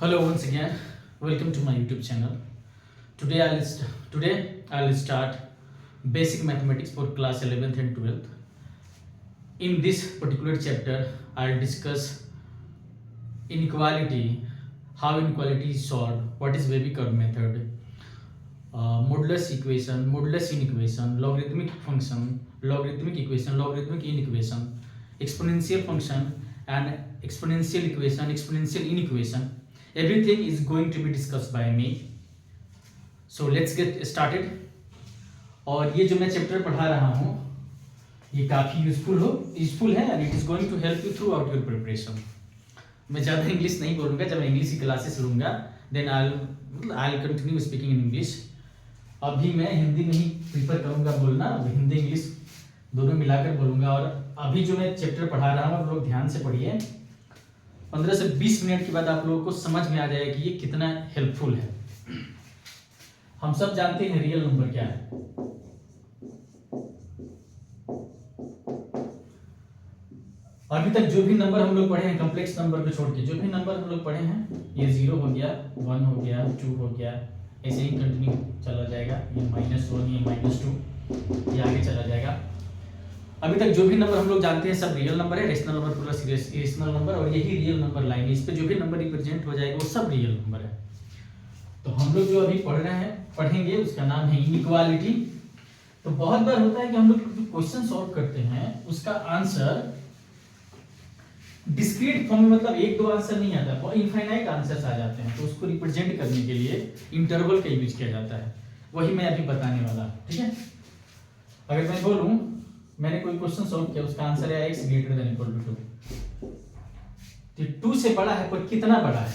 Hello once again. Welcome to my YouTube channel. Today I'll start basic mathematics for class 11th and 12th. In this particular chapter, I'll discuss inequality, how inequality is solved, what is wavy curve method, modulus equation, modulus inequation, logarithmic function, logarithmic equation, logarithmic inequation, exponential function and exponential equation, exponential inequation. Everything is going to be discussed by me. So let's get started. और ये जो मैं chapter पढ़ा रहा हूँ ये काफ़ी useful है and it is going to help you throughout your preparation. मैं ज़्यादा इंग्लिश नहीं बोलूँगा. जब मैं इंग्लिश की क्लासेस लूँगा then I continue speaking in English. अभी मैं हिंदी में ही प्रीफर करूँगा बोलना. हिंदी इंग्लिश दोनों मिलाकर बोलूँगा. और अभी जो मैं चैप्टर पढ़ा रहा हूँ आप लोग ध्यान से पढ़िए. 15 से 20 मिनट के बाद आप लोगों को समझ में आ जाएगा कि ये कितना हेल्पफुल है. हम सब जानते हैं रियल नंबर क्या है. अभी तक जो भी नंबर हम लोग पढ़े हैं कॉम्प्लेक्स नंबर को छोड़ के जो भी नंबर हम लोग पढ़े हैं ये 0 हो गया, 1 हो गया, 2 हो गया, ऐसे ही कंटिन्यू चला जाएगा. ये -1, ये -2, ये आगे चला जाएगा. अभी तक जो भी नंबर हम लोग जानते हैं सब रियल नंबर है. Rational number plus irrational number और यही रियल नंबर लाइन है. इस पे जो भी नंबर रिप्रेजेंट हो जाएगा वो सब रियल नंबर है. तो हम लोग जो अभी पढ़ेंगे उसका नाम है इनइक्वालिटी. तो बहुत बार होता है कि हम लोग जो क्वेश्चन सॉल्व करते हैं उसका आंसर डिस्क्रीट फॉर्म में, मतलब एक दो आंसर नहीं आता, बहुत इनफाइनाइट आंसर्स आ जाते हैं. तो उसको रिप्रेजेंट करने के लिए इंटरवल का यूज किया जाता है. वही मैं अभी बताने वाला. ठीक है. अगर मैं बोलूं मैंने कोई क्वेश्चन सॉल्व किया उसका आंसर है x greater than equal to 2. तो 2 से बड़ा है पर कितना बड़ा है.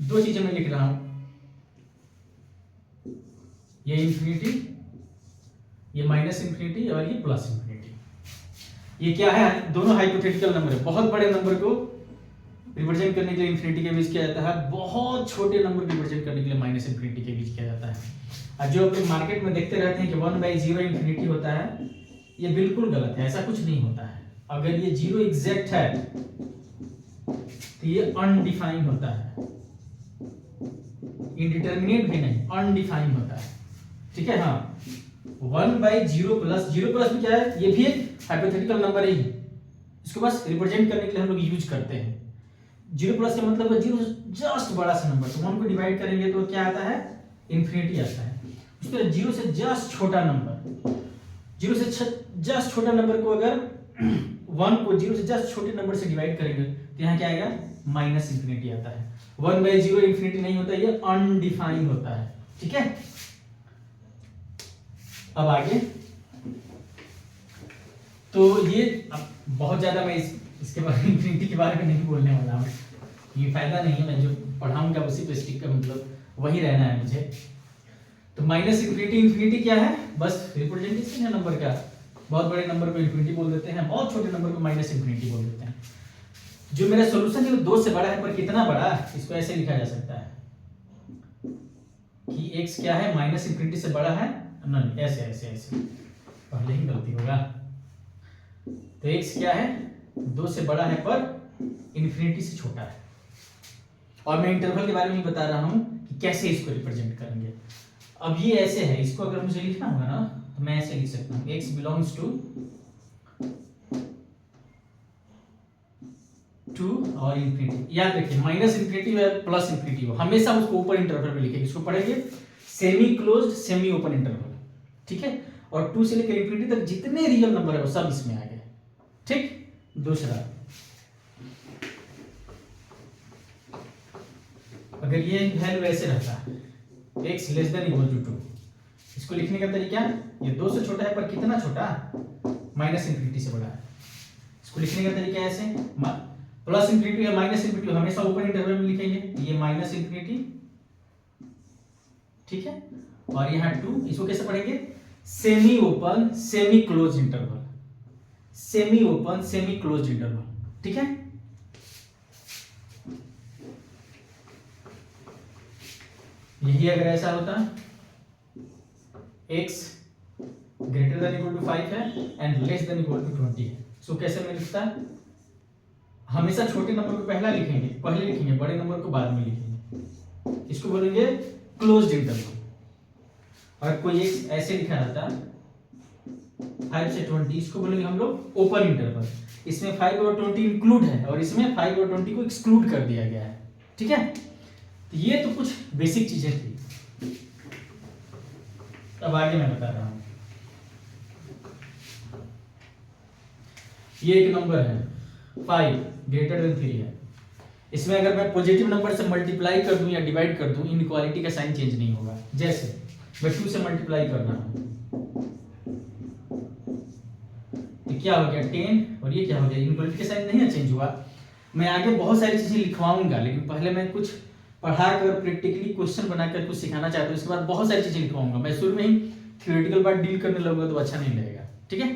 दो चीजें मैं लिख रहा हूं. ये इंफिनिटी, ये माइनस इंफिनिटी और ये प्लस इंफिनिटी. ये क्या है? दोनों हाइपोथेटिकल नंबर है. बहुत बड़े नंबर को रिप्रेजेंट करने के लिए इंफिनिटी के यूज किया जाता है. बहुत छोटे नंबर को रिप्रेजेंट करने के लिए माइनस इंफिनिटी के यूज किया जाता है. और जो आप मार्केट में देखते रहते हैं कि 1/0 इंफिनिटी होता है, ये बिल्कुल गलत है. ऐसा कुछ नहीं होता है. अगर ये 0 एग्जैक्ट है तो ये अनडिफाइंड होता है. इंडिटरमिनेट भी नहीं, अनडिफाइंड होता है. ठीक है. हाँ, 1/0 प्लस 0 प्लस भी क्या है? ये भी एक हाइपोथेटिकल नंबर ही. इसको बस रिप्रेजेंट करने के लिए हम लोग यूज करते हैं. 0 प्लस का मतलब है 0 जस्ट बड़ा सा नंबर. तो 1 को डिवाइड करेंगे तो क्या आता है? इंफिनिटी आता है. उस पर 0 से जस्ट छोटा नंबर, 0 से जस्ट छोटा नंबर को अगर 1 को 0 से जस्ट छोटे नंबर से डिवाइड करेंगे तो यहाँ क्या आएगा? माइनस इंफिनिटी आता है. 1/0 इंफिनिटी नहीं होता, ये अनडिफाइंड होता है. ठीक है. अब आगे तो ये अब बहुत ज्यादा मैं इसके बारे में इंफिनिटी के बारे में नहीं बोलने वाला हूँ. ये फायदा नहीं है. मैं जो पढ़ाऊंगा उसी पे स्टिक का मतलब वही रहना है मुझे. तो माइनस इंफिनिटी क्या है? बस रिप्रेजेंटेशन है नंबर का. बहुत बड़े नंबर को इंफिनिटी बोल देते हैं, बहुत छोटे नंबर को माइनस इंफिनिटी बोल देते हैं. जो मेरा सॉल्यूशन है वो 2 से बड़ा है पर कितना बड़ा? इसको ऐसे लिखा जा सकता है कि x क्या है? माइनस इंफिनिटी से बड़ा है. नहीं, ऐसे ऐसे ऐसे पहले ही गलती होगा. तो x क्या है? 2 से बड़ा है पर इंफिनिटी से छोटा है. और मैं इंटरवल के बारे में बता रहा हूं कि कैसे इसको रिप्रेजेंट करेंगे. अब ये ऐसे है, इसको अगर मुझे लिखना होगा ना तो मैं ऐसे लिख सकता हूं. x बिलोंग्स टू 2 और इंफिनिटी. याद रखिए माइनस इंफिनिटी या प्लस इंफिनिटी हो हमेशा उसको ऊपर इंटरवल में लिखेंगे. इसको पढ़ेंगे semi closed semi open interval. ठीक है. और 2 से लेकर इंफिनिटी तक जितने रियल नंबर है वो सब इसमें आ गए. ठीक. दूसरा, अगर ये वैल्यू ऐसे रहता x less than equal to 2, इसको लिखने का तरीका ये 2 से छोटा है पर कितना छोटा? माइनस इंफिनिटी से बड़ा है. इसको लिखने का तरीका ऐसे, प्लस इंफिनिटी या माइनस इंफिनिटी हमेशा ओपन इंटरवल में लिखेंगे. ये माइनस इंफिनिटी. ठीक है. और यहाँ 2, इसको कैसे पढ़ेंगे? Semi open semi close interval. Semi open semi close interval. ठीक है. यही अगर ऐसा होता x greater than equal to 5 है and less than equal to 20 है. सो कैसे में लिखता? हमेशा छोटे नंबर को पहले लिखेंगे, बड़े नंबर को बाद में लिखेंगे. इसको बोलेंगे क्लोज्ड इंटरवल। और कोई एक ऐसे लिखा रहता 5 से 20, इसको बोलेंगे हम लोग ओपन इंटरवल। इसमें 5 और 20 इंक्लूड है और इसमें 5 और 20 को एक्सक्लूड कर दिया गया है। ठीक है, तो ये तो कुछ बेसिक चीजें थी। अब आगे मैं बता रहा हूं। ये एक नंबर है 5 ग्रेटर देन 3 है। इसमें अगर मैं पॉजिटिव नंबर से मल्टीप्लाई कर दूं या डिवाइड कर दूं, इनइक्वालिटी का साइन चेंज नहीं होगा। जैसे मैं 2 से मल्टीप्लाई कर रहा हूं तो क्या हो गया 10, और ये क्या हो गया, इनइक्वालिटी का साइन नहीं चेंज हुआ। मैं आगे बहुत सारी चीजें लिखवाऊंगा, लेकिन पहले मैं कुछ पढ़ाकर प्रैक्टिकली क्वेश्चन बनाकर कुछ सिखाना चाहता हूँ। उसके बाद बहुत सारी चीजें लिखवाऊंगा। मैं शुरू में ही थ्योरेटिकल पार्ट डील करने लगूंगा तो अच्छा नहीं लगेगा। ठीक है,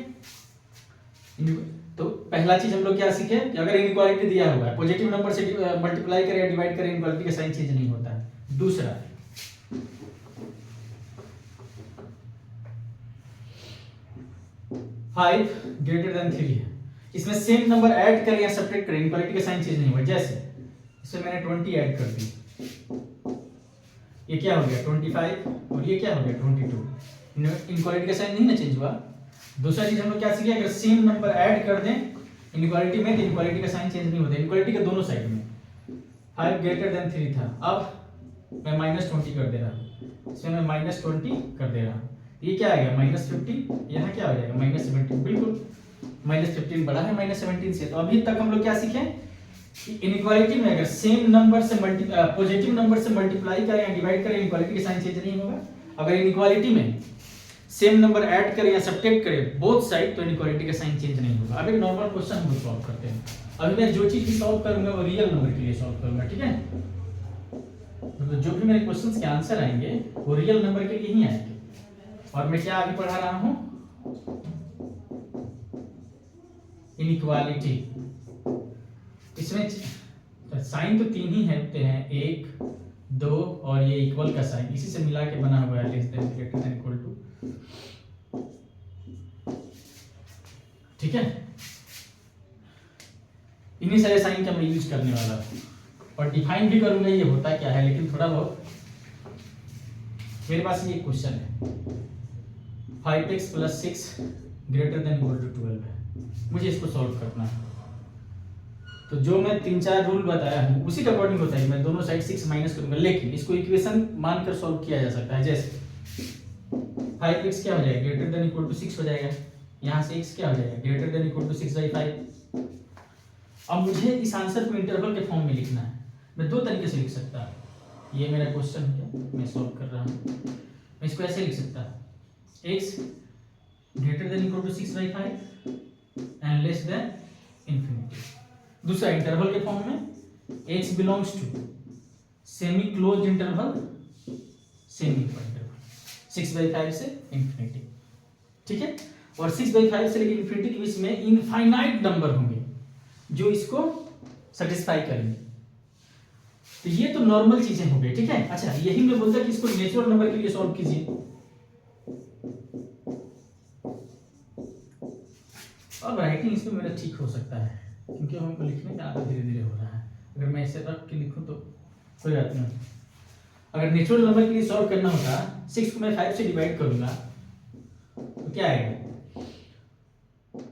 तो पहला चीज हम लोग क्या सीखे कि अगर इनइक्वालिटी दिया हुआ है, पॉजिटिव नंबर से मल्टीप्लाई करें या डिवाइड करें, इनइक्वालिटी का साइन चेंज नहीं होता है। दूसरा, फाइव ग्रेटर देन 3 है। इसमें सेम नंबर ऐड करें या सब्ट्रैक्ट करें, इनइक्वालिटी का साइन चेंज नहीं हुआ। जैसे इसमें मैंने 20 ऐड कर दी, ये क्या हो गया 25, और ये क्या हो गया 22। इनइक्वालिटी का साइन नहीं ना चेंज हुआ। दूसरा चीज हम लोग क्या सीखे, अगर सेम नंबर ऐड कर दें इनइक्वालिटी में तो इनइक्वालिटी का साइन चेंज नहीं होता। इनइक्वालिटी के दोनों साइड में 5 ग्रेटर देन 3 था, अब मैं -20 कर दे रहा हूँ। इसमें मैं -20 कर दे रहा हूँ, ये क्या आ गया -50, यहाँ क्या हो जाएगा -17। बिल्कुल -15 बड़ा है -17 से। तो अभी तक हम लोग क्या सीखे कि इनइक्वालिटी में अगर सेम नंबर से पॉजिटिव नंबर से मल्टीप्लाई करें या डिवाइड करें, इनइक्वालिटी का साइन चेंज नहीं होगा। अगर इनइक्वालिटी में सेम नंबर ऐड करें या सब्ट्रैक्ट करें बोथ साइड, तो इनइक्वालिटी का साइन चेंज नहीं होगा। अब एक नॉर्मल क्वेश्चन हम लोग सॉल्व करते हैं। अभी मैं जो चीज भी सॉल्व करूंगा वो रियल नंबर के लिए सॉल्व करूंगा। ठीक है, तो जो भी मेरे क्वेश्चंस के आंसर आएंगे वो रियल नंबर के लिए ही आएंगे। और मैं क्या अभी पढ़ा रहा हूं, इनइक्वालिटी। इसमें साइन तो 3 ही होते हैं, 1 2 और ये इक्वल का साइन, इसी से मिला के बना हुआ है less than greater than equal to. ठीक है, इन्हीं सारे साइन का मैं यूज करने वाला हूं और डिफाइन भी करूंगा ये होता क्या है। लेकिन थोड़ा बहुत मेरे पास ये क्वेश्चन है, 5x + 6 greater than equal to 12 है, मुझे इसको सॉल्व करना है। तो जो मैं 3-4 रूल बताया हूं उसी के अकॉर्डिंग होता है। मैं दोनों साइड 6 माइनस करूंगा, लेकिन इसको इक्वेशन मानकर सॉल्व किया जा सकता है। जैसे 5x क्या हो जाएगा ग्रेटर देन इक्वल टू 6 हो जाएगा, यहाँ से x क्या हो जाएगा ग्रेटर देन इक्वल टू 6/5। अब मुझे इस आंसर को इंटरवल के फॉर्म में लिखना है। मैं 2 तरीके से लिख सकता हूँ। ये मेरा क्वेश्चन है, मैं सॉल्व कर रहा हूँ। मैं इसको ऐसे लिख सकता हूँ, x greater than equal to 6/5 and less than infinity. दूसरा इंटरवल के फॉर्म में x belongs to semi closed interval, semi open interval 6/5 से इंफिनिटी। ठीक है, और 6/5 से लेकर इंफिनिटी के बीच में इनफाइनाइट नंबर होंगे जो इसको सेटिस्फाई करेंगे। तो ये तो नॉर्मल चीजें हो गई। ठीक है, अच्छा यही मैं बोलता कि इसको नेचुरल नंबर के लिए सॉल्व कीजिए। अब राइटिंग इसमें मेरा ठीक हो सकता है क्योंकि हमको लिखने का आदत धीरे धीरे हो रहा है। अगर मैं ऐसे रख के लिखूं तो कोई बात नहीं। अगर नेचुरल नंबर के लिए सॉल्व करना होता, 6 को मैं 5 से डिवाइड करूंगा तो क्या आएगा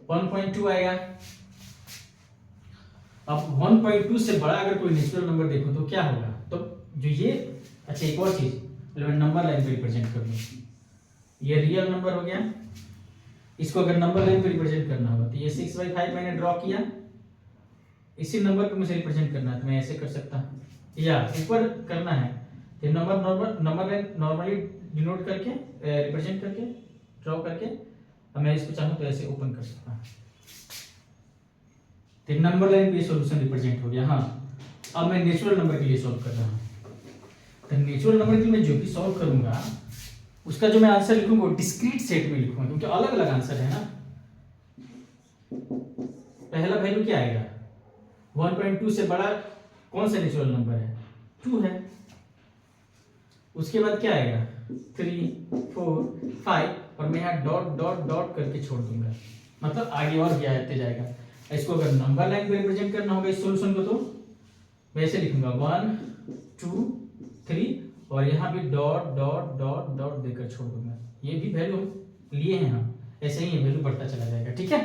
1.2 आएगा। अब 1.2 से बड़ा अगर कोई नेचुरल नंबर देखो तो क्या होगा, तो जो ये अच्छा एक और चीज मैं नंबर लाइन पे रिप्रेजेंट कर लूं, ये रियल नंबर हो गया। इसको अगर नंबर लाइन पे रिप्रेजेंट करना होगा तो ये 6/5 मैंने ड्रॉ किया, इसी नंबर पे मुझे रिप्रेजेंट करना है तो मैं ऐसे कर सकता हूं, या ऊपर करना है तो नंबर लाइन नॉर्मली डिनोट करके रिप्रेजेंट करके ड्रॉ करके, अब मैं इसको चाहूं तो ऐसे ओपन कर सकता हूं। तो नंबर लाइन पे सॉल्यूशन रिप्रेजेंट हो गया। हाँ, अब मैं नेचुरल नंबर के लिए सॉल्व कर रहा हूं। तो नेचुरल नंबर के लिए मैं जो भी सॉल्व करूंगा उसका जो मैं आंसर लिखूंगा वो डिस्क्रीट सेट में लिखूंगा, क्योंकि अलग अलग आंसर है ना। पहला वैल्यू क्या आएगा 1.2 से बड़ा कौन सा नेचुरल नंबर है 2 है। उसके बाद क्या आएगा 3 4 5 और मैं यहाँ डॉट डॉट डॉट करके छोड़ दूंगा, मतलब आगे और भी आते जाएगा। इसको अगर नंबर लाइन पे रिप्रेजेंट करना होगा इस सॉल्यूशन को तो मैं ऐसे लिखूंगा 1 2 3 और यहाँ भी डॉट डॉट डॉट डॉट देकर छोड़ दूंगा। ये भी वैल्यू लिए हैं हम, ऐसे ही ये वैल्यू बढ़ता चला जाएगा। ठीक है,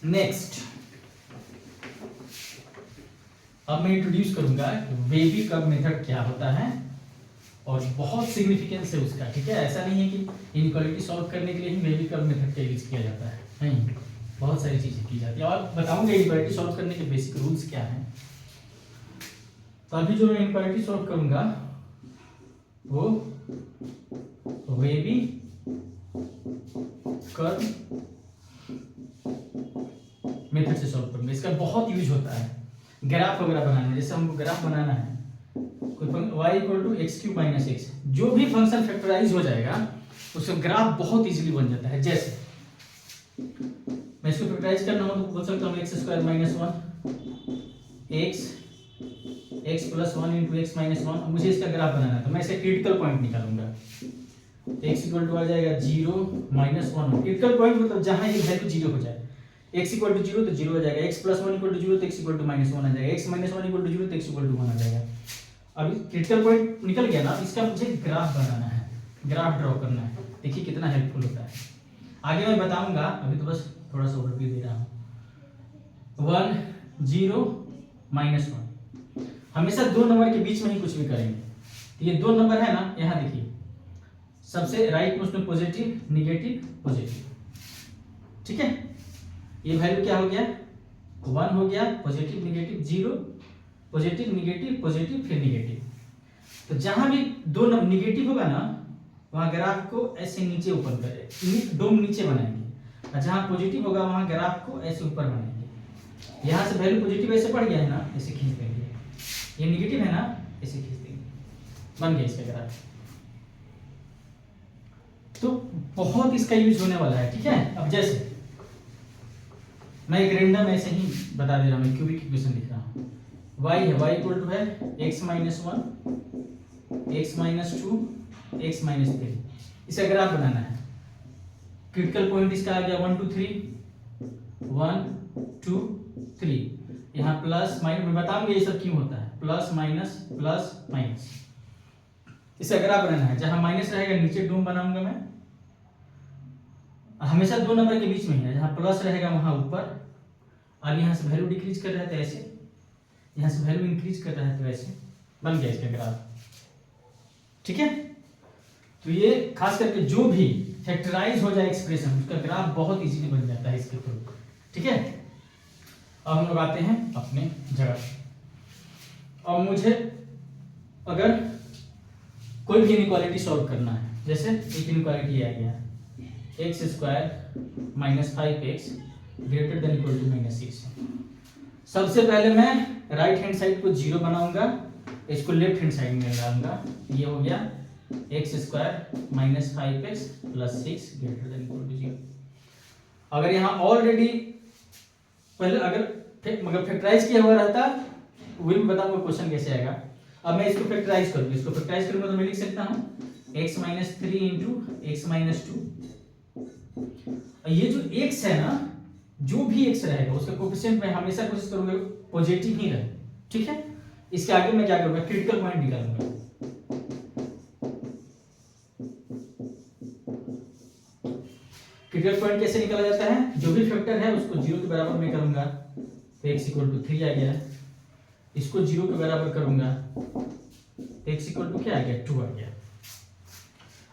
नेक्स्ट अब मैं इंट्रोड्यूस करूंगा वेवी कर्व मेथड क्या होता है और बहुत सिग्निफिकेंस है उसका। ठीक है, ऐसा नहीं है कि इनइक्वालिटी सॉल्व करने के लिए ही वेवी कर्व मेथड का यूज किया जाता है, नहीं, बहुत सारी चीजें की जाती है और बताऊंगा इनइक्वालिटी सॉल्व करने के बेसिक रूल्स क्या हैं। तो अभी जो मैं इनइक्वालिटी सॉल्व करूंगा वो वेवी कर्व मेथड से सॉल्व करूंगा। इसका बहुत यूज होता है ग्राफ वगैरह बनाने में। जैसे हमको ग्राफ बनाना है, कोई y equal to x cube minus x, जो भी फंक्शन फैक्टराइज हो जाएगा उसका ग्राफ बहुत इजीली बन जाता है। जैसे मैं इसको फैक्टराइज करना हो तो बोल सकता हूँ x square minus 1 x plus 1 into x minus 1। मुझे इसका ग्राफ बनाना है तो मैं इसे क्रिटिकल पॉइंट निकालूंगा। एक्स इक्वल टू आ जाएगा 0 माइनस 1। क्रिटिकल पॉइंट मतलब जहां ये वैल्यू 0 हो जाए। x इक्वल टू 0 तो 0 हो जाएगा, x प्लस 1 इक्वल टू 0 तो x इक्वल टू माइनस 1 आ जाएगा, x माइनस 1 इक्वल टू 0 तो x इक्वल टू 1 आ जाएगा। अब क्रिटिकल पॉइंट निकल गया ना, इसका मुझे ग्राफ बनाना है, ग्राफ ड्रॉ करना है। देखिए कितना हेल्पफुल होता है, आगे मैं बताऊंगा, अभी तो बस थोड़ा सा ओवरव्यू दे रहा हूँ। 1 0 माइनस 1, हमेशा दो नंबर के बीच में ही कुछ भी करेंगे। तो ये दो नंबर है ना, यहाँ देखिए सबसे राइट में उसमें पॉजिटिव निगेटिव पॉजिटिव। ठीक है, ये वैल्यू क्या हो गया 1 हो गया, positive negative 0, positive negative positive फिर निगेटिव। तो जहां भी दो नंबर निगेटिव होगा ना वहां ग्राफ को ऐसे नीचे ऊपर करें, डोम नीचे बनाएंगे, और जहां पॉजिटिव होगा वहां ग्राफ को ऐसे ऊपर बनाएंगे। यहां से वैल्यू पॉजिटिव ऐसे बढ़ गया है ना, ऐसे खींच देंगे, ये निगेटिव है ना, ऐसे खींच देंगे, बन गया इसका ग्राफ। तो बहुत इसका यूज होने वाला है। ठीक है, अब जैसे मैं एक रेंडम ऐसे ही बता दे रहा हूँ, क्यूबिक इक्वेशन लिख रहा हूँ। y है, y इक्वल टू है x minus 1 x minus 2 x minus 3। इसे ग्राफ बनाना है। क्रिटिकल पॉइंट इसका आ गया 1 2 3 1 2 3। यहाँ प्लस माइनस, मैं बताऊंगा ये सब क्यों होता है, प्लस माइनस। इसे ग्राफ बनाना है, जहां माइनस रहेगा नीचे डोम बनाऊंगा मैं, हमेशा दो नंबर के बीच में है, जहां प्लस रहेगा वहां ऊपर। अब यहां से वैल्यू डिक्रीज कर रहा है तो ऐसे, यहां से वैल्यू इंक्रीज कर रहा है तो ऐसे, बन गया इसका ग्राफ। ठीक है, तो ये खास करके जो भी फैक्टराइज हो जाए एक्सप्रेशन उसका ग्राफ बहुत इजीली बन जाता है इसके थ्रू। ठीक है, अब हम लोग आते हैं अपने जगह। अब मुझे अगर कोई भी इनइक्वालिटी सॉल्व करना है, जैसे एक इनइक्वालिटी आ गया x square minus 5x greater than equal to minus 6। सबसे पहले मैं राइट हैंड साइड को 0 बनाऊंगा, इसको लेफ्ट हैंड साइड में लगाऊंगा। ये हो गया x square minus 5x plus 6 greater than equal to 0। अगर यहाँ ऑलरेडी पहले अगर मगर फैक्टराइज किया हुआ रहता वो भी बताऊंगा क्वेश्चन कैसे आएगा। अब मैं इसको फैक्टराइज करूंगा, इसको फैक्टराइज करूंगा तो मैं लिख सकता हूँ x minus 3 into x minus 2। ये जो x है ना, जो भी x रहेगा उसका कोएफिशिएंट मैं हमेशा कोशिश करूंगा पॉजिटिव ही रहे। ठीक है, इसके आगे मैं क्या करूंगा, क्रिटिकल पॉइंट निकालूंगा। क्रिटिकल पॉइंट कैसे निकाला जाता है, जो भी फैक्टर है उसको 0 के बराबर में करूंगा तो x इक्वल टू 3 आ गया, इसको 0 के बराबर करूंगा तो x इक्वल टू क्या आ गया 2 आ गया।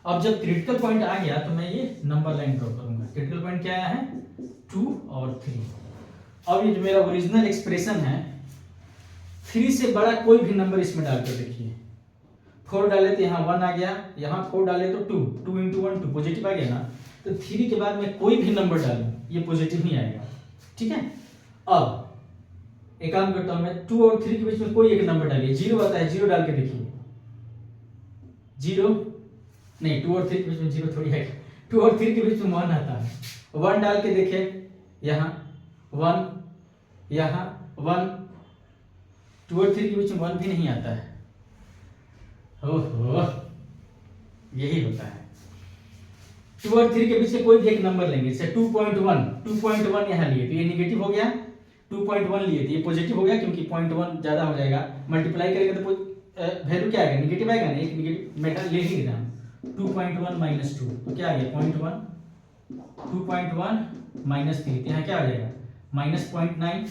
अब जब क्रिटिकल पॉइंट आ गया तो मैं ये नंबर लाइन ड्रॉ करूंगा। क्रिटिकल पॉइंट क्या आया है 2 और 3। अब ये जो मेरा ओरिजिनल एक्सप्रेशन है 3 से बड़ा कोई भी नंबर इसमें डालकर देखिए। 4 डाले तो यहाँ 1 आ गया, यहाँ 4 डाले तो 2 इंटू 1 2 पॉजिटिव आ गया ना। तो 3 के बाद मैं कोई भी नंबर डालूं ये पॉजिटिव नहीं आएगा। ठीक है, अब एक काम करता हूं मैं 2 और 3 के बीच में कोई एक नंबर डालिए। 0 आता है, 0 डाल के देखिए, 0 नहीं, 2 और 3 के बीच में 0 थोड़ी है, 2 और 3 के बीच में 1 आता है। 1 डाल के देखे, यहाँ 1 यहाँ 1, 2 और 3 के बीच में 1 भी नहीं आता है। ओहो, यही होता है। 2 और 3 के बीच में कोई भी एक नंबर लेंगे, जैसे 2.1 यहाँ लिए तो ये निगेटिव हो गया, 2.1 लिए तो ये पॉजिटिव हो गया क्योंकि 0.1 ज्यादा हो जाएगा, मल्टीप्लाई करेंगे तो वैल्यू क्या आएगा, निगेटिव आएगा ना, एक निगेटिव मेटा ले ही रहा हूँ 2.1 माइनस 2 तो क्या आ गया 0.1, 2.1 माइनस 3 यहाँ क्या आ जाएगा माइनस 0.9,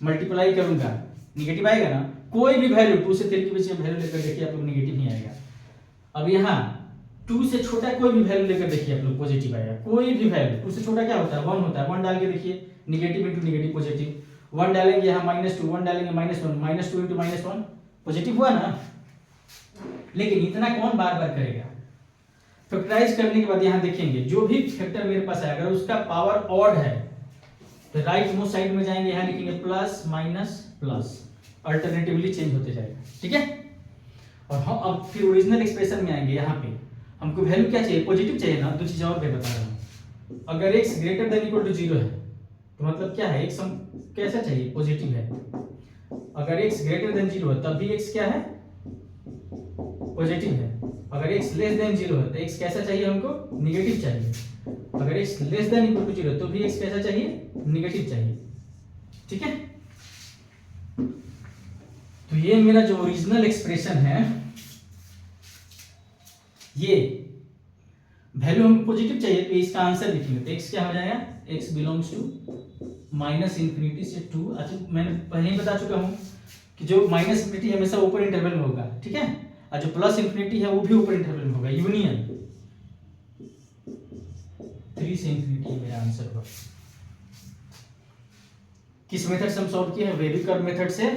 मल्टीप्लाई करूंगा निगेटिव आएगा ना, कोई भी वैल्यू 2 से 3 के बीच में वैल्यू लेकर देखिए आप लोग निगेटिव नहीं आएगा। अब यहाँ 2 से छोटा कोई भी वैल्यू लेकर देखिए आप लोग पॉजिटिव आएगा, कोई भी वैल्यू 2 से छोटा क्या होता है 1 होता है, 1 डाल के देखिए निगेटिव इंटू निगेटिव पॉजिटिव, 1 डालेंगे यहाँ -2, 1 डालेंगे -1, -2 इंटू -1 पॉजिटिव हुआ ना। लेकिन इतना कौन बार बार करेगा, फैक्टराइज करने के बाद यहाँ देखेंगे जो भी फैक्टर मेरे पास है अगर उसका पावर ऑड है तो राइट मोस्ट साइड में जाएंगे, यहाँ लिखेंगे plus minus plus, alternatively change होते जाएगा, ठीक है। और हम अब फिर ओरिजिनल एक्सप्रेशन में आएंगे, यहाँ पे हमको वैल्यू क्या चाहिए पॉजिटिव चाहिए ना, दो चीजें और मैं बता रहा हूँ। अगर x greater than equal to 0 है तो मतलब क्या है x हम कैसा चाहिए पॉजिटिव है, अगर x ग्रेटर देन 0 है तब भी x क्या है पॉजिटिव है, अगर x लेस देन 0 है तो x कैसा चाहिए हमको निगेटिव चाहिए, अगर x less than equal to 0 तो भी x कैसा चाहिए निगेटिव चाहिए, ठीक है। तो ये मेरा जो ओरिजिनल एक्सप्रेशन है ये वैल्यू हमको पॉजिटिव चाहिए तो इसका आंसर लिखेंगे तो x क्या हो जाएगा, x belongs to minus infinity से 2। अच्छा मैंने पहले ही बता चुका हूँ कि जो माइनस इंफिनिटी हमेशा ऊपर इंटरवल में होगा, ठीक है, और जो प्लस इंफिनिटी है वो भी ऊपर इंटरवल में होगा, यूनियन 3 से इंफिनिटी मेरा आंसर होगा। किस मेथड से हम सॉल्व किए हैं, वेरी कर्व मेथड से,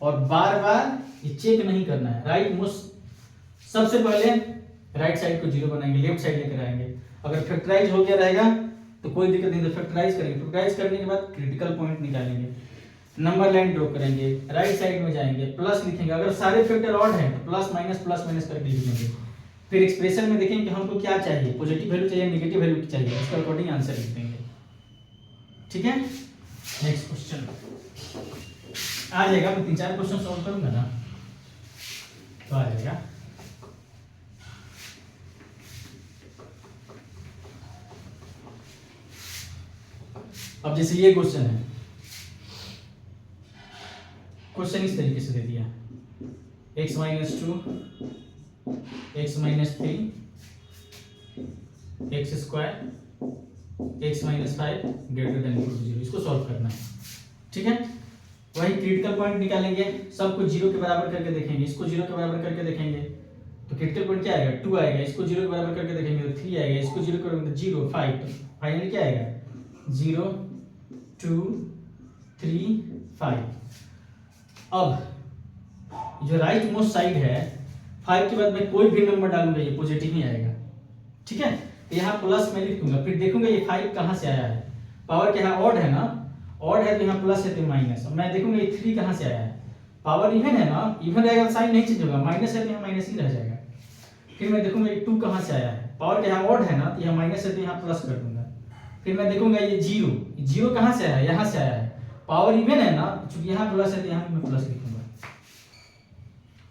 और बार बार ये चेक नहीं करना है, राइट मोस्ट सबसे पहले राइट साइड को 0 बनाएंगे, लेफ्ट साइड लेकर आएंगे, अगर फैक्टराइज हो गया रहेगा तो कोई दिक्कत नहीं, तो फैक्टराइज करेंगे, फैक्टराइज करने के बाद क्रिटिकल पॉइंट निकालेंगे, नंबर लाइन ड्रॉ करेंगे, राइट साइड में जाएंगे, प्लस लिखेंगे, अगर सारे फैक्टर ऑड हैं तो प्लस माइनस करके लिखेंगे, फिर एक्सप्रेशन में देखेंगे कि हमको क्या चाहिए, पॉजिटिव वैल्यू चाहिए नेगेटिव वैल्यू चाहिए, उसके अकॉर्डिंग आंसर लिख देंगे, ठीक है। नेक्स्ट क्वेश्चन आ जाएगा, मैं 3-4 क्वेश्चन सॉल्व करूंगा ना तो आ जाएगा। अब जैसे ये क्वेश्चन है, क्वेश्चन इस तरीके से दे दिया x minus 2 x minus 3 x square x minus 5 greater than equal to 0, इसको सॉल्व करना है, ठीक है। वही क्रिटिकल पॉइंट निकालेंगे, सबको 0 के बराबर करके देखेंगे, इसको 0 के बराबर करके देखेंगे तो क्रिटिकल पॉइंट क्या आएगा 2 आएगा, इसको 0 के बराबर करके देखेंगे तो 3 आएगा, इसको 0 के बराबर 0 5, तो फाइनली क्या आएगा 0 2 3 5। अब जो राइट मोस्ट साइड है 5 के बाद मैं कोई भी नंबर डालूंगा ये पॉजिटिव ही आएगा, ठीक है। तो यहाँ प्लस मैं लिख दूंगा, फिर देखूंगा ये 5 कहाँ से आया है, पावर क्या है ऑड है ना, ऑड है तो यहाँ प्लस है तो माइनस, मैं देखूंगा ये 3 कहाँ से आया है, पावर इवन है ना, इवन रहेगा तो साइन नहीं चेंज होगा, माइनस है तो यहाँ माइनस ही रह जाएगा, फिर मैं देखूंगा ये 2 कहाँ से आया है, पावर क्या है ऑड है ना तो यहाँ माइनस है तो यहाँ प्लस कर दूंगा, फिर मैं देखूंगा ये 0 कहाँ से आया है, यहाँ से आया है, पावर इवन है ना, चूंकि यहाँ प्लस है तो यहाँ मैं प्लस लिखूंगा।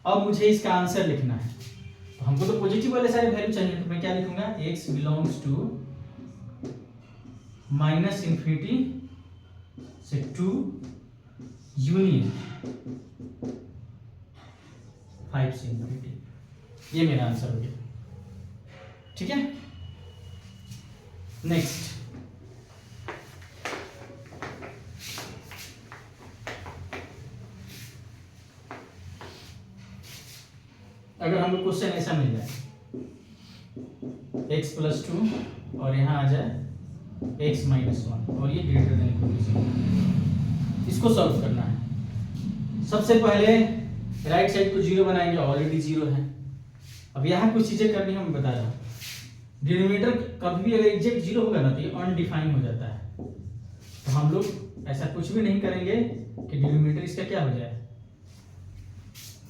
अब मुझे इसका आंसर लिखना है, तो हमको तो पॉजिटिव वाले सारे वैल्यू चाहिए, तो मैं क्या लिखूंगा x belongs to minus infinity से 2 यूनियन 5 से इंफिनिटी, ये मेरा आंसर हो गया, ठीक है। नेक्स्ट अगर हमको क्वेश्चन ऐसा मिल जाए x प्लस 2 और यहाँ आ जाए x माइनस 1 और ये ग्रेटर देन इक्वल टू 0, इसको सॉल्व करना है। सबसे पहले राइट साइड को 0 बनाएंगे, ऑलरेडी 0 है। अब यहाँ कुछ चीजें करनी है, मैं बता रहा हूँ, डिनोमिनेटर कभी भी अगर एग्जैक्ट 0 होगा ना तो ये अनडिफाइन हो जाता है, तो हम लोग ऐसा कुछ भी नहीं करेंगे कि डिनोमिनेटर इसका क्या हो जाए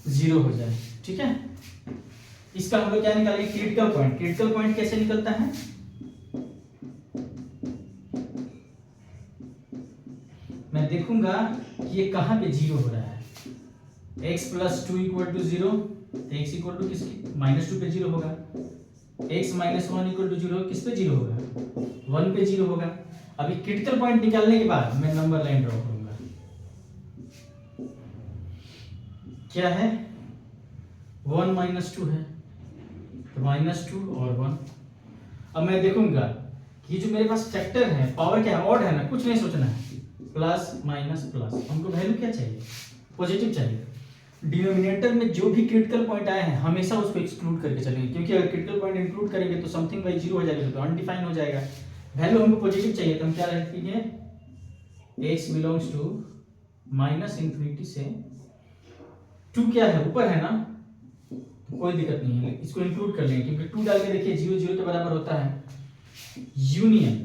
0 हो जाए, ठीक है। इसका हम लोग क्या निकालेंगे क्रिटिकल पॉइंट, क्रिटिकल पॉइंट कैसे निकलता है, मैं देखूंगा कि ये कहां पे 0 हो रहा है, x plus 2 equal to 0, x equal to किसकी -2 पे 0 होगा, x माइनस 1 इक्वल टू 0 किस पे 0 होगा 1 पे 0 होगा। अभी क्रिटिकल पॉइंट निकालने के बाद मैं नंबर लाइन ड्रॉ करूंगा, क्या है 1 माइनस 2 है, तो -2 और 1। अब मैं देखूंगा कि जो मेरे पास फैक्टर है, पावर क्या है, ऑड है ना, कुछ नहीं सोचना है, प्लस माइनस प्लस, हमको वैल्यू क्या चाहिए, पॉजिटिव चाहिए। डिनोमिनेटर में जो भी क्रिटिकल पॉइंट आए हैं हमेशा उसको एक्सक्लूड करके चलेंगे, क्योंकि अगर क्रिटिकल पॉइंट इंक्लूड करेंगे तो समथिंग बाई जीरो हो जाएगा, तो अनडिफाइन हो जाएगा। वैल्यू हमको पॉजिटिव चाहिए, तो हम क्या रखेंगे, x बिलोंग्स टू -∞ से 2 क्या है, ऊपर है ना, तो कोई दिक्कत नहीं है, इसको इंक्लूड कर लेंगे, क्योंकि 2 डाल के देखिए 0 0 के बराबर होता है, यूनियन।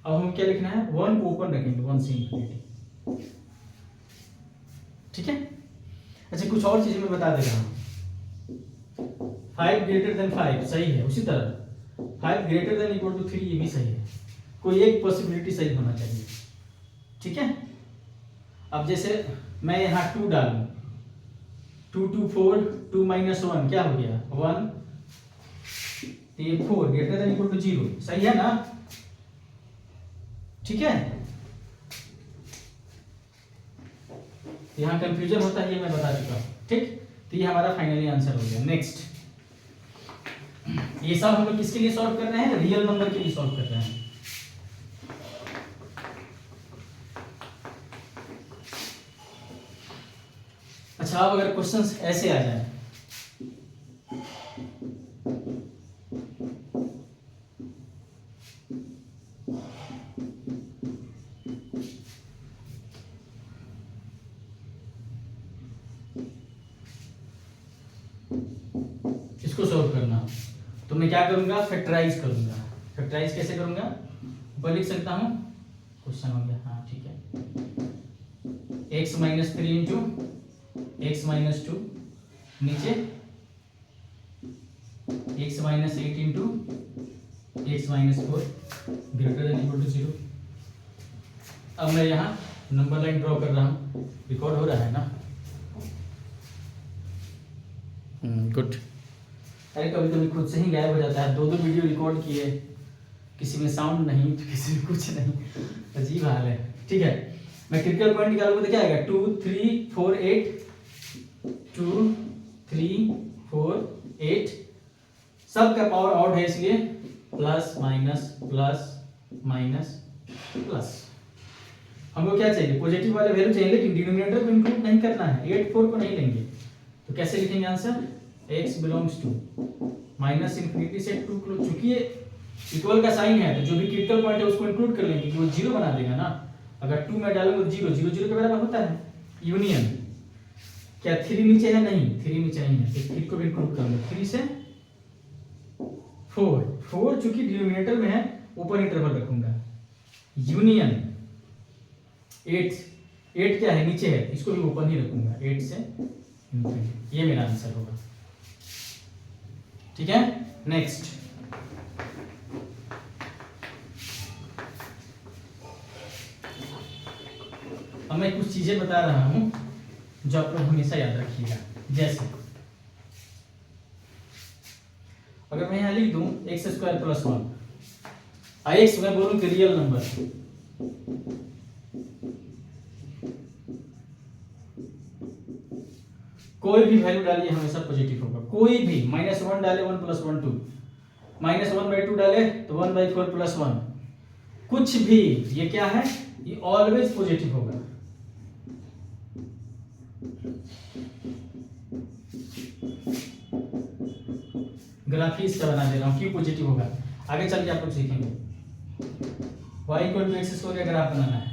अब हम क्या लिखना है, 1 को ओपन रखेंगे, 1 से ∞। ठीक है। अच्छा, कुछ और चीजें मैं बता दे रहा हूं। 5 ग्रेटर देन 5 सही है, उसी तरह 5 ग्रेटर देन इक्वल टू 3 ये भी सही है, कोई एक पॉसिबिलिटी सही होना चाहिए। ठीक है। अब जैसे मैं यहाँ 2 डालूं, 2 2 4, 2 माइनस 1 क्या हो गया, 1, तो ये 4 ग्रेटर देन इक्वल टू 0 सही है ना। ठीक है। यहाँ कंफ्यूजन होता है, ये मैं बता चुका हूँ। ठीक, तो ये हमारा फाइनली आंसर हो गया। नेक्स्ट, ये सब हम लोग किसके लिए सॉल्व कर रहे हैं, रियल नंबर के लिए सॉल्व कर रहे हैं। अच्छा, अब अगर क्वेश्चंस ऐसे आ जाए, इसको सॉल्व करना, तो मैं क्या करूंगा, फैक्टराइज करूंगा। फैक्टराइज कैसे करूंगा, ऊपर लिख सकता हूं, क्वेश्चन हो गया, हाँ ठीक है, x minus 3 into x minus 2, नीचे x minus 8 into x minus 4 greater than equal to 0। अब मैं यहाँ नंबर लाइन ड्रॉ कर रहा हूँ, रिकॉर्ड हो रहा है ना, गुड। अरे कभी कभी खुद से ही गायब हो जाता है, 2 वीडियो रिकॉर्ड किए, किसी में साउंड नहीं तो किसी में कुछ नहीं, अजीब हाल है। ठीक है, मैं क्रिटिकल पॉइंट निकालूंगा तो क्या आएगा, 2 3 4 8, 2 3 4 8, सबका पावर ऑड है इसलिए plus minus plus minus plus. हमको क्या चाहिए, पॉजिटिव वाले वैल्यू चाहिए, लेकिन डिनोमिनेटर को इंक्लूड नहीं करना है, 8 4 को नहीं लेंगे, तो कैसे लिखेंगे आंसर, x बिलोंग्स टू -∞ से 2, चूंकि ये इक्वल का साइन है तो जो भी क्रिटिकल पॉइंट है उसको इंक्लूड कर लेंगे, वो 0 बना देगा ना। अगर 2 में डालूंगा तो 0 0 0 के बराबर होता है, यूनियन। क्या 3 नीचे है, नहीं 3 नीचे नहीं है, तो 3 को भी इंक्लूड करूंगा, 3 से 4 4 चूंकि डिनोमिनेटर में है ऊपर इंटरवल रखूंगा, यूनियन 8 8 क्या है, नीचे है, इसको भी ऊपर ही रखूंगा, 8 से ∞। ये मेरा आंसर होगा। ठीक है। नेक्स्ट, अब मैं कुछ चीजें बता रहा हूं जो आप लोग हमेशा याद रखिएगा। जैसे अगर मैं यहां लिख दूं x² + 1, x मैं बोलूं कि रियल नंबर, कोई भी वैल्यू डालिए हमेशा पॉजिटिव होगा, कोई भी, -1 डाले 1 + 1 2, -1/2 डाले तो 1/4 + 1, कुछ भी, ये क्या है, ये ऑलवेज पॉजिटिव होगा। ग्राफ ही इसका बना दे रहा हूं, क्यों पॉजिटिव होगा, आगे चल के आप लोग सीखेंगे। y = x² का ग्राफ बनाना है,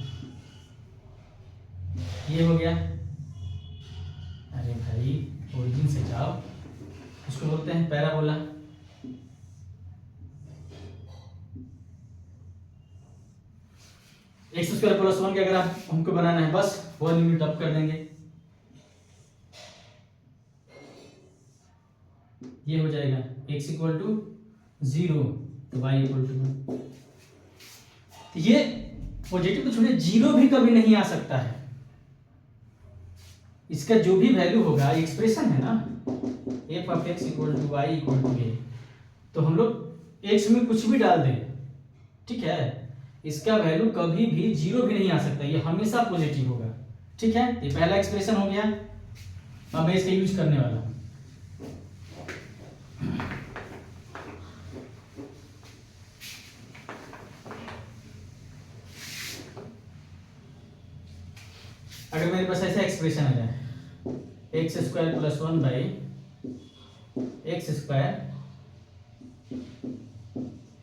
ये हो गया। अरे भाई ओरिजिन से जाओ, उसको बोलते हैं पैराबोला। x² + 1 का ग्राफ हमको बनाना है, बस 1 यूनिट अप कर देंगे, ये हो जाएगा x = 0 तो y = 1। ये पॉजिटिव तो छोड़िए, 0 भी कभी नहीं आ सकता है, इसका जो भी वैल्यू होगा, एक्सप्रेशन है ना, f(x = y = a), तो हम लोग x में कुछ भी डाल दें, ठीक है, इसका वैल्यू कभी भी 0 भी नहीं आ सकता, ये हमेशा पॉजिटिव होगा। ठीक है, ये पहला एक्सप्रेशन हो गया। अब मैं इसका यूज करने वाला हूँ। अगर मेरे पास ऐसा एक्सप्रेशन आ जाए x square plus one by x square